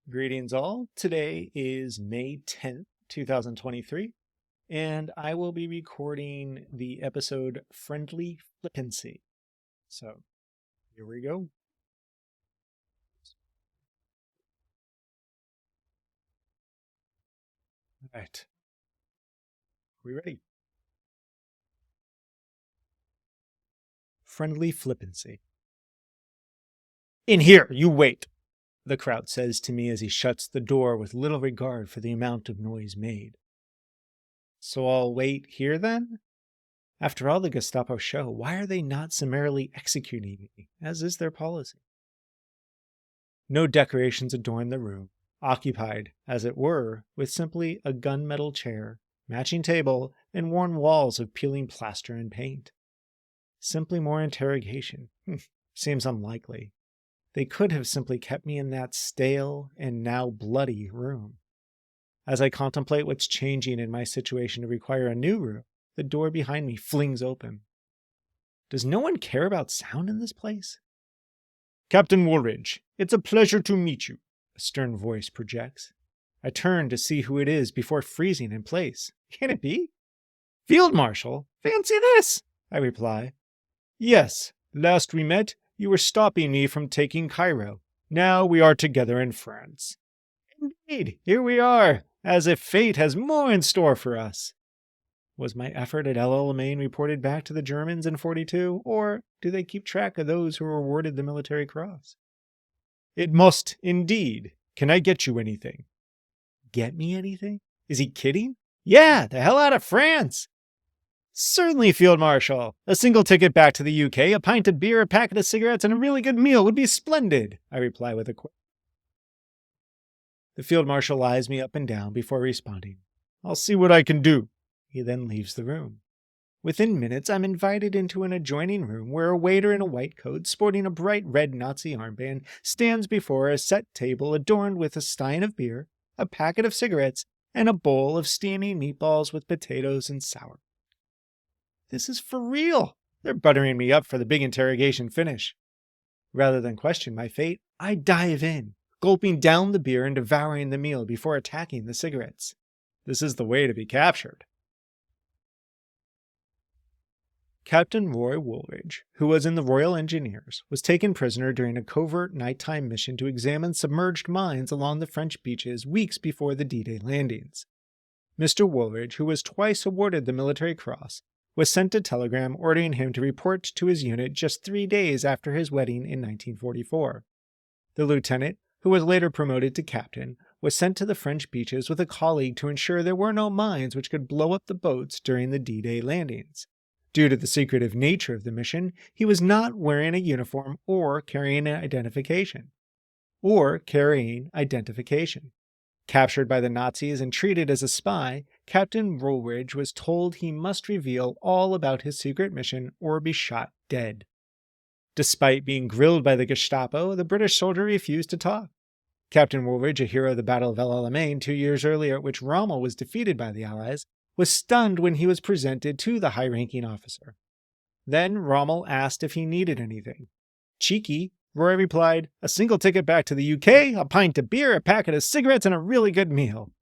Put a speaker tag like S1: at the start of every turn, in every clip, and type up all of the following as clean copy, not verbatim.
S1: Greetings all. Today is May 10th, 2023, and I will be recording the episode Friendly Flippancy. So, here we go. All right. Are we ready? Friendly Flippancy. In here, you wait, the crowd says to me as he shuts the door with little regard for the amount of noise made. So I'll wait here then? After all the Gestapo show, why are they not summarily executing me, as is their policy? No decorations adorn the room, occupied, as it were, with simply a gunmetal chair, matching table, and worn walls of peeling plaster and paint. Simply more interrogation. Seems unlikely. They could have simply kept me in that stale and now bloody room. As I contemplate what's changing in my situation to require a new room, the door behind me flings open. Does no one care about sound in this place? Captain Woolridge, it's a pleasure to meet you, a stern voice projects. I turn to see who it is before freezing in place. Can it be? Field Marshal, fancy this, I reply. Yes, last we met, you were stopping me from taking Cairo. Now we are together in France. Indeed, here we are, as if fate has more in store for us. Was my effort at El Alamein reported back to the Germans in 42, or do they keep track of those who were awarded the military cross? It must, indeed. Can I get you anything? Get me anything? Is he kidding? Yeah, the hell out of France! Certainly, Field Marshal. A single ticket back to the UK, a pint of beer, a packet of cigarettes, and a really good meal would be splendid, I reply with a quip. The Field Marshal eyes me up and down before responding. I'll see what I can do. He then leaves the room. Within minutes, I'm invited into an adjoining room where a waiter in a white coat, sporting a bright red Nazi armband, stands before a set table adorned with a stein of beer, a packet of cigarettes, and a bowl of steaming meatballs with potatoes and sauerkraut. This is for real. They're buttering me up for the big interrogation finish. Rather than question my fate, I dive in, gulping down the beer and devouring the meal before attacking the cigarettes. This is the way to be captured. Captain Roy Woolridge, who was in the Royal Engineers, was taken prisoner during a covert nighttime mission to examine submerged mines along the French beaches weeks before the D-Day landings. Mr. Woolridge, who was twice awarded the Military Cross, was sent a telegram ordering him to report to his unit just 3 days after his wedding in 1944. The lieutenant, who was later promoted to captain, was sent to the French beaches with a colleague to ensure there were no mines which could blow up the boats during the D-Day landings. Due to the secretive nature of the mission, he was not wearing a uniform or carrying identification. Captured by the Nazis and treated as a spy, Captain Woolridge was told he must reveal all about his secret mission or be shot dead. Despite being grilled by the Gestapo, the British soldier refused to talk. Captain Woolridge, a hero of the Battle of El Alamein 2 years earlier at which Rommel was defeated by the Allies, was stunned when he was presented to the high-ranking officer. Then Rommel asked if he needed anything. Cheeky, Roy replied, a single ticket back to the UK, a pint of beer, a packet of cigarettes, and a really good meal.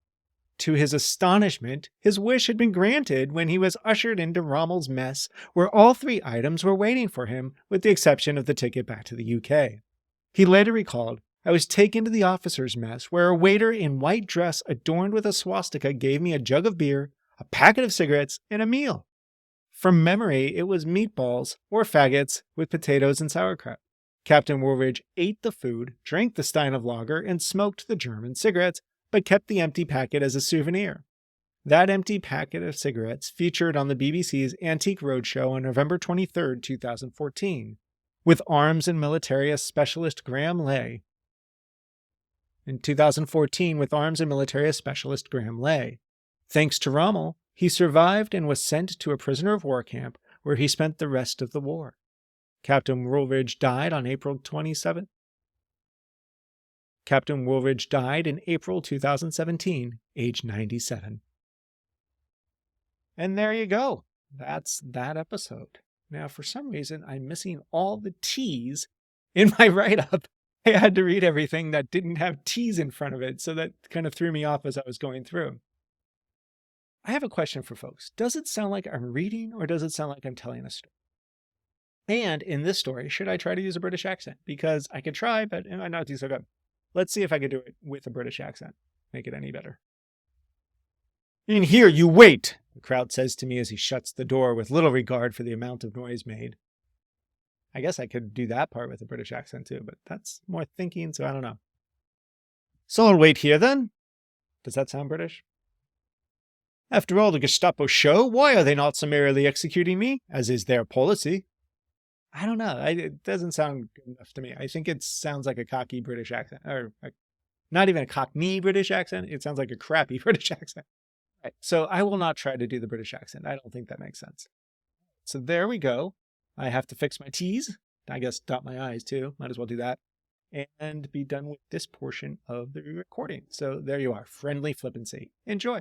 S1: To his astonishment, his wish had been granted when he was ushered into Rommel's mess, where all 3 items were waiting for him, with the exception of the ticket back to the UK. He later recalled, I was taken to the officer's mess, where a waiter in white dress adorned with a swastika gave me a jug of beer, a packet of cigarettes, and a meal. From memory, it was meatballs or faggots with potatoes and sauerkraut. Captain Woolridge ate the food, drank the stein of lager, and smoked the German cigarettes, but kept the empty packet as a souvenir. That empty packet of cigarettes featured on the BBC's Antique Roadshow on November 23, 2014, with arms and militaria specialist Graham Lay. In 2014, with arms and militaria specialist Graham Lay. Thanks to Rommel, he survived and was sent to a prisoner of war camp where he spent the rest of the war. Captain Woolridge died on April 27th. Captain Woolridge died in April 2017, age 97. And there you go. That's that episode. Now, for some reason, I'm missing all the T's in my write-up. I had to read everything that didn't have T's in front of it, so that kind of threw me off as I was going through. I have a question for folks. Does it sound like I'm reading, or does it sound like I'm telling a story? And in this story, should I try to use a British accent? Because I could try, but it might not do so good. Let's see if I could do it with a British accent. Make it any better. In here, you wait, the crowd says to me as he shuts the door with little regard for the amount of noise made. I guess I could do that part with a British accent too, but that's more thinking, so I don't know. So I'll wait here then? Does that sound British? After all the Gestapo show, why are they not summarily executing me, as is their policy? I don't know. It doesn't sound good enough to me. I think it sounds like a cocky British accent, or not even a Cockney British accent. It sounds like a crappy British accent. Right, so I will not try to do the British accent. I don't think that makes sense. So there we go. I have to fix my T's. I guess dot my I's too. Might as well do that. And be done with this portion of the recording. So there you are. Friendly flippancy. Enjoy.